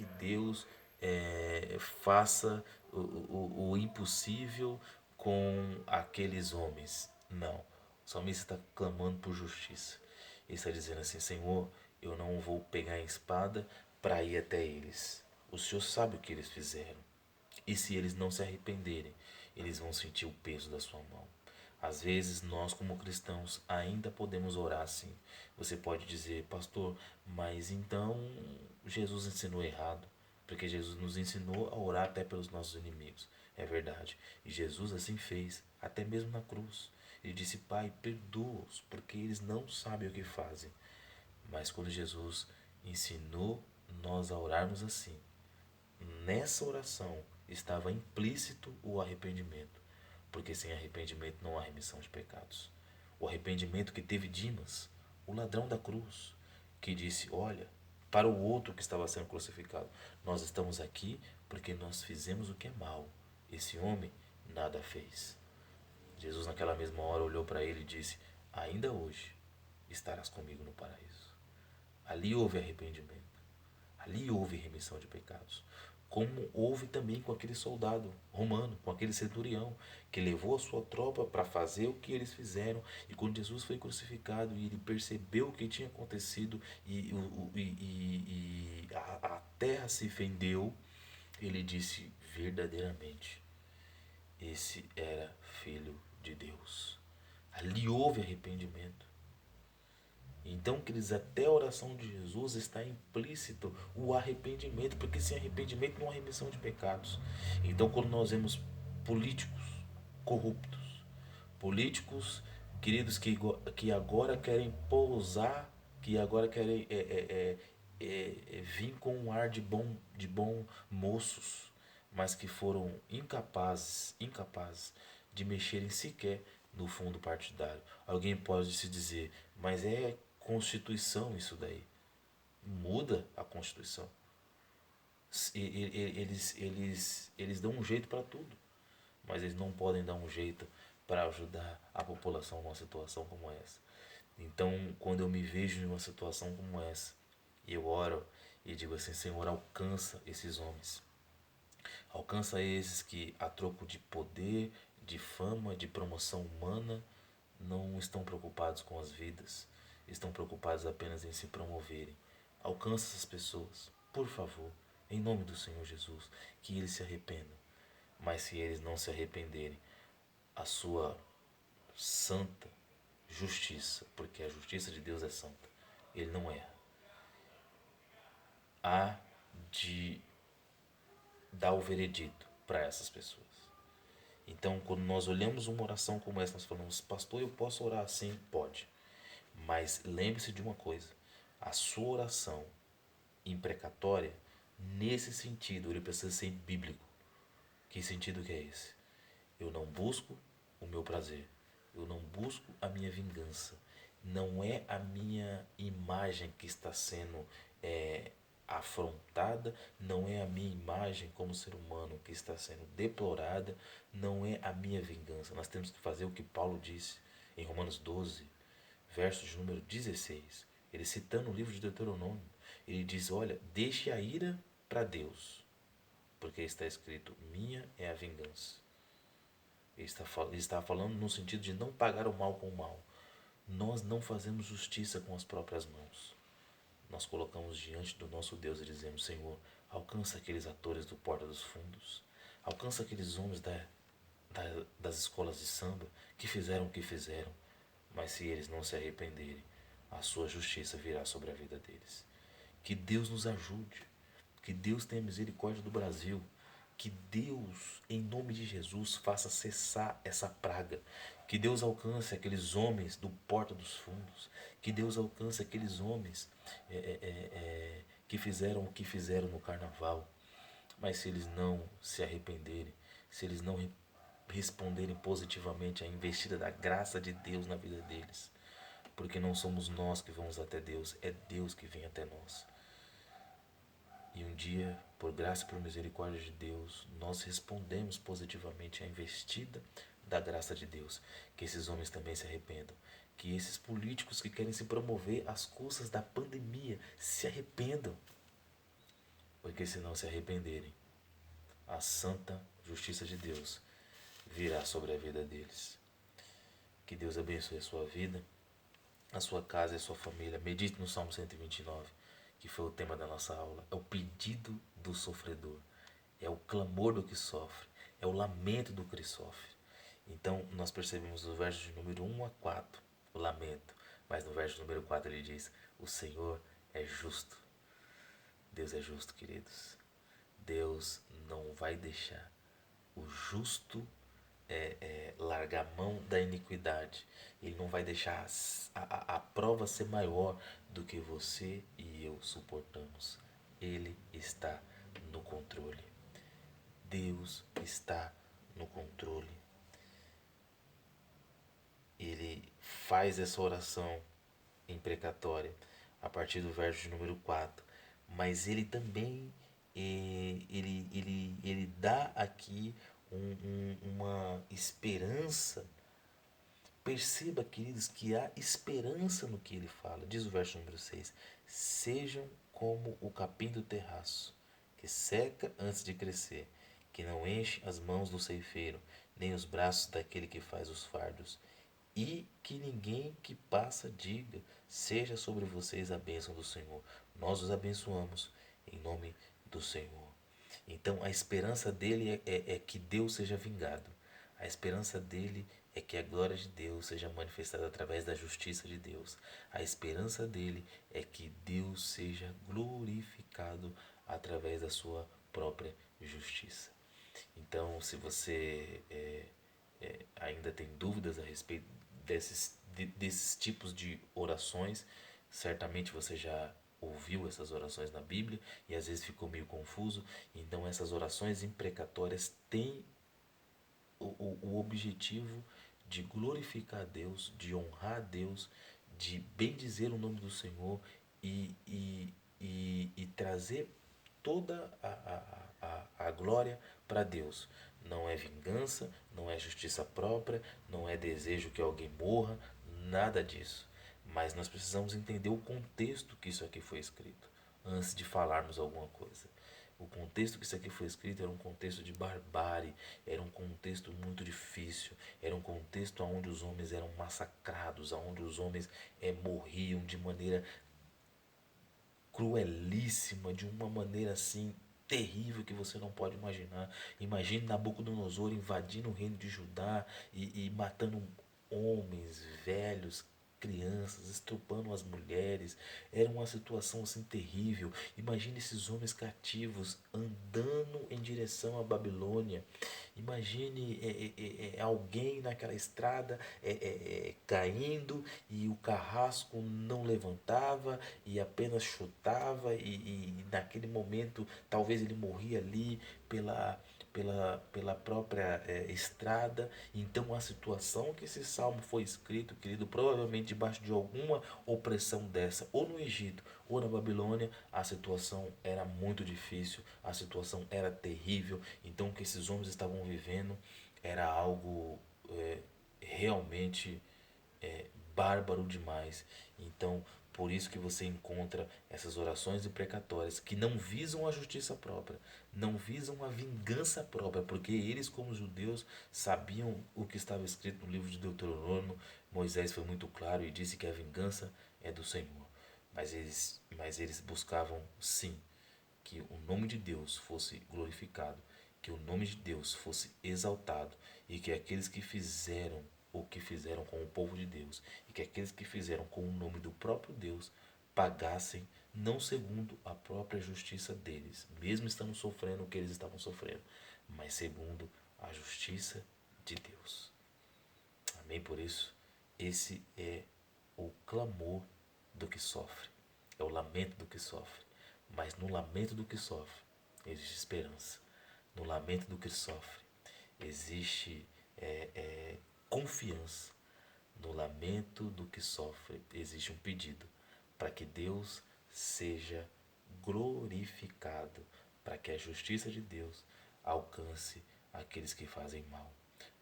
que Deus faça o impossível com aqueles homens. Não. O salmista está clamando por justiça. Ele está dizendo assim: Senhor, eu não vou pegar a espada para ir até eles. O Senhor sabe o que eles fizeram. E se eles não se arrependerem, eles vão sentir o peso da sua mão. Às vezes, nós como cristãos ainda podemos orar assim. Você pode dizer, pastor, mas então Jesus ensinou errado. Porque Jesus nos ensinou a orar até pelos nossos inimigos. É verdade. E Jesus assim fez, até mesmo na cruz. Ele disse, Pai, perdoa-os, porque eles não sabem o que fazem. Mas quando Jesus ensinou nós a orarmos assim, nessa oração estava implícito o arrependimento, porque sem arrependimento não há remissão de pecados. O arrependimento que teve Dimas, o ladrão da cruz, que disse: Olha, para o outro que estava sendo crucificado, nós estamos aqui porque nós fizemos o que é mal. Esse homem nada fez. Jesus, naquela mesma hora, olhou para ele e disse: Ainda hoje estarás comigo no paraíso. Ali houve arrependimento. Ali houve remissão de pecados. Como houve também com aquele soldado romano, com aquele centurião, que levou a sua tropa para fazer o que eles fizeram. E quando Jesus foi crucificado e ele percebeu o que tinha acontecido e a terra se fendeu, ele disse verdadeiramente: esse era filho de Deus. Ali houve arrependimento. Então, queridos, até a oração de Jesus está implícito o arrependimento, porque sem arrependimento não há remissão de pecados. Então, quando nós vemos políticos corruptos, políticos, queridos, que agora querem pousar, que agora querem vir com um ar de bom moços, mas que foram incapazes de mexerem sequer no fundo partidário. Alguém pode se dizer, mas é Constituição isso daí. Muda a Constituição. Eles dão um jeito para tudo, mas eles não podem dar um jeito para ajudar a população numa situação como essa. Então, quando eu me vejo em uma situação como essa, eu oro e digo assim: Senhor, alcança esses homens. Alcança esses que, a troco de poder, de fama, de promoção humana, não estão preocupados com as vidas, estão preocupados apenas em se promoverem. Alcança essas pessoas, por favor, em nome do Senhor Jesus, que eles se arrependam. Mas se eles não se arrependerem, a sua santa justiça, porque a justiça de Deus é santa, ele não erra, há de dar o veredito para essas pessoas. Então, quando nós olhamos uma oração como essa, nós falamos, pastor, eu posso orar assim? Pode. Mas lembre-se de uma coisa: a sua oração imprecatória, nesse sentido, ele precisa ser bíblico. Que sentido que é esse? Eu não busco o meu prazer, eu não busco a minha vingança. Não é a minha imagem que está sendo afrontada, não é a minha imagem como ser humano que está sendo deplorada, não é a minha vingança. Nós temos que fazer o que Paulo disse em Romanos 12, versos de número 16. Ele citando o livro de Deuteronômio, ele diz: Olha, deixe a ira para Deus, porque está escrito: minha é a vingança. Ele está falando no sentido de não pagar o mal com o mal. Nós não fazemos justiça com as próprias mãos. Nós colocamos diante do nosso Deus e dizemos: Senhor, alcança aqueles atores do Porta dos Fundos, alcança aqueles homens das escolas de samba que fizeram o que fizeram, mas se eles não se arrependerem, a sua justiça virá sobre a vida deles. Que Deus nos ajude, que Deus tenha misericórdia do Brasil, que Deus, em nome de Jesus, faça cessar essa praga, que Deus alcance aqueles homens do Porta dos Fundos, que Deus alcance aqueles homens que fizeram o que fizeram no carnaval, mas se eles não se arrependerem, se eles não responderem positivamente à investida da graça de Deus na vida deles, porque não somos nós que vamos até Deus, é Deus que vem até nós. E um dia, por graça e por misericórdia de Deus, nós respondemos positivamente à investida da graça de Deus. Que esses homens também se arrependam. Que esses políticos que querem se promover às custas da pandemia se arrependam. porque se não se arrependerem, a santa justiça de Deus virá sobre a vida deles. Que Deus abençoe a sua vida, a sua casa e a sua família. Medite no Salmo 129, que foi o tema da nossa aula. É o pedido do sofredor, é o clamor do que sofre, é o lamento do que sofre. Então, nós percebemos no verso de número 1 a 4 o lamento, mas no verso número 4 ele diz: o Senhor é justo. Deus é justo, queridos. Deus não vai deixar o justo largar a mão da iniquidade. Ele não vai deixar a prova ser maior do que você e eu suportamos. Ele está no controle. Deus está no controle. Ele faz essa oração imprecatória a partir do verso de número 4. Mas ele também ele dá aqui uma esperança. Perceba, queridos, que há esperança no que ele fala. Diz o verso número 6: sejam como o capim do terraço, que seca antes de crescer, que não enche as mãos do ceifeiro, nem os braços daquele que faz os fardos. E que ninguém que passa diga: seja sobre vocês a bênção do Senhor. Nós os abençoamos em nome do Senhor. Então a esperança dele é que Deus seja vingado. A esperança dele é que a glória de Deus seja manifestada através da justiça de Deus. A esperança dele é que Deus seja glorificado através da sua própria justiça. Então, se você ainda tem dúvidas a respeito desses tipos de orações, certamente você já ouviu essas orações na Bíblia e às vezes ficou meio confuso. Então, essas orações imprecatórias têm o objetivo de glorificar a Deus, de honrar a Deus, de bendizer o nome do Senhor e trazer toda a glória para Deus. Não é vingança, não é justiça própria, não é desejo que alguém morra, nada disso. Mas nós precisamos entender o contexto que isso aqui foi escrito antes de falarmos alguma coisa. O contexto que isso aqui foi escrito era um contexto de barbárie, era um contexto muito difícil, era um contexto onde os homens eram massacrados, onde os homens morriam de maneira cruelíssima, de uma maneira assim terrível que você não pode imaginar. Imagine Nabucodonosor invadindo o reino de Judá e matando homens, velhos, crianças, estrupando as mulheres. Era uma situação assim terrível. Imagine esses homens cativos andando em direção à Babilônia. Imagine alguém naquela estrada caindo e o carrasco não levantava e apenas chutava e naquele momento talvez ele morria ali pela própria estrada. Então a situação que esse salmo foi escrito, querido, provavelmente debaixo de alguma opressão dessa, ou no Egito ou na Babilônia, a situação era muito difícil, a situação era terrível. Então o que esses homens estavam vivendo era algo realmente bárbaro demais. Então, por isso que você encontra essas orações imprecatórias que não visam a justiça própria, não visam a vingança própria, porque eles, como judeus, sabiam o que estava escrito no livro de Deuteronômio. Moisés foi muito claro e disse que a vingança é do Senhor. Mas eles buscavam sim que o nome de Deus fosse glorificado, que o nome de Deus fosse exaltado e que aqueles que fizeram o que fizeram com o povo de Deus e que aqueles que fizeram com o nome do próprio Deus pagassem não segundo a própria justiça deles, mesmo estando sofrendo o que eles estavam sofrendo, mas segundo a justiça de Deus. Amém? Por isso, esse é o clamor do que sofre, é o lamento do que sofre. Mas no lamento do que sofre, existe esperança. No lamento do que sofre, existe confiança. No lamento do que sofre, existe um pedido para que Deus seja glorificado, para que a justiça de Deus alcance aqueles que fazem mal.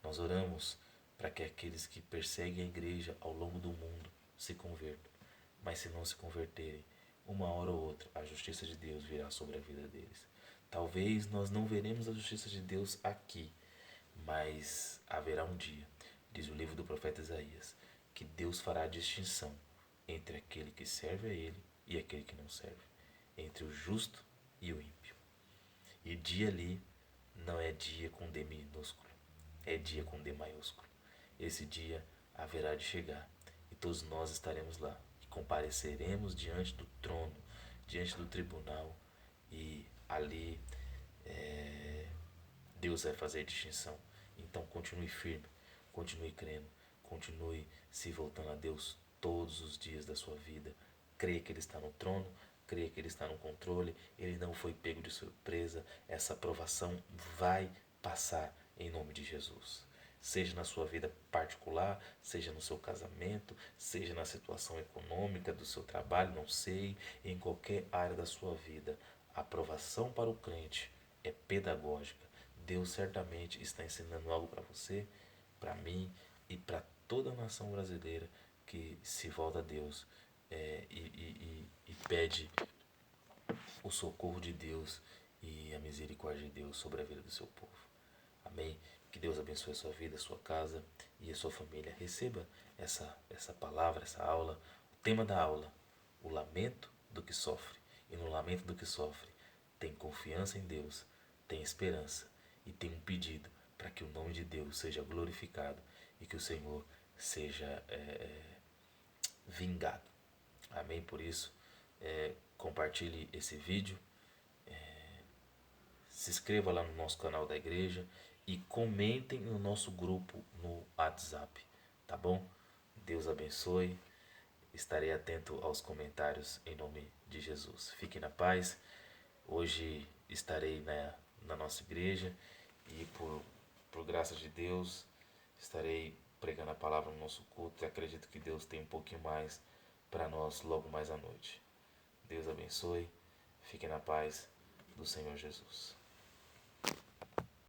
Nós oramos para que aqueles que perseguem a igreja ao longo do mundo se convertam. Mas se não se converterem, uma hora ou outra, a justiça de Deus virá sobre a vida deles. Talvez nós não veremos a justiça de Deus aqui, mas haverá um dia, diz o livro do profeta Isaías, que Deus fará a distinção entre aquele que serve a Ele e aquele que não serve, entre o justo e o ímpio. E dia ali não é dia com D minúsculo, é dia com D maiúsculo. Esse dia haverá de chegar e todos nós estaremos lá e compareceremos diante do trono, diante do tribunal, e ali Deus vai fazer a distinção. Então continue firme, continue crendo, continue se voltando a Deus todos os dias da sua vida. Creia que Ele está no trono, creia que Ele está no controle, Ele não foi pego de surpresa. Essa provação vai passar em nome de Jesus. Seja na sua vida particular, seja no seu casamento, seja na situação econômica do seu trabalho, não sei, em qualquer área da sua vida. A aprovação para o crente é pedagógica. Deus certamente está ensinando algo para você, para mim e para toda a nação brasileira que se volta a Deus e pede o socorro de Deus e a misericórdia de Deus sobre a vida do seu povo. Amém? Que Deus abençoe a sua vida, a sua casa e a sua família. Receba essa palavra, essa aula. O tema da aula: o lamento do que sofre. E no lamento do que sofre, tem confiança em Deus, tem esperança e tem um pedido para que o nome de Deus seja glorificado e que o Senhor seja vingado. Amém? Por isso, compartilhe esse vídeo, se inscreva lá no nosso canal da igreja e comentem no nosso grupo no WhatsApp, tá bom? Deus abençoe. Estarei atento aos comentários em nome de Jesus. Fiquem na paz. Hoje estarei na nossa igreja e por graça de Deus estarei pregando a palavra no nosso culto e acredito que Deus tem um pouquinho mais para nós logo mais à noite. Deus abençoe. Fiquem na paz do Senhor Jesus.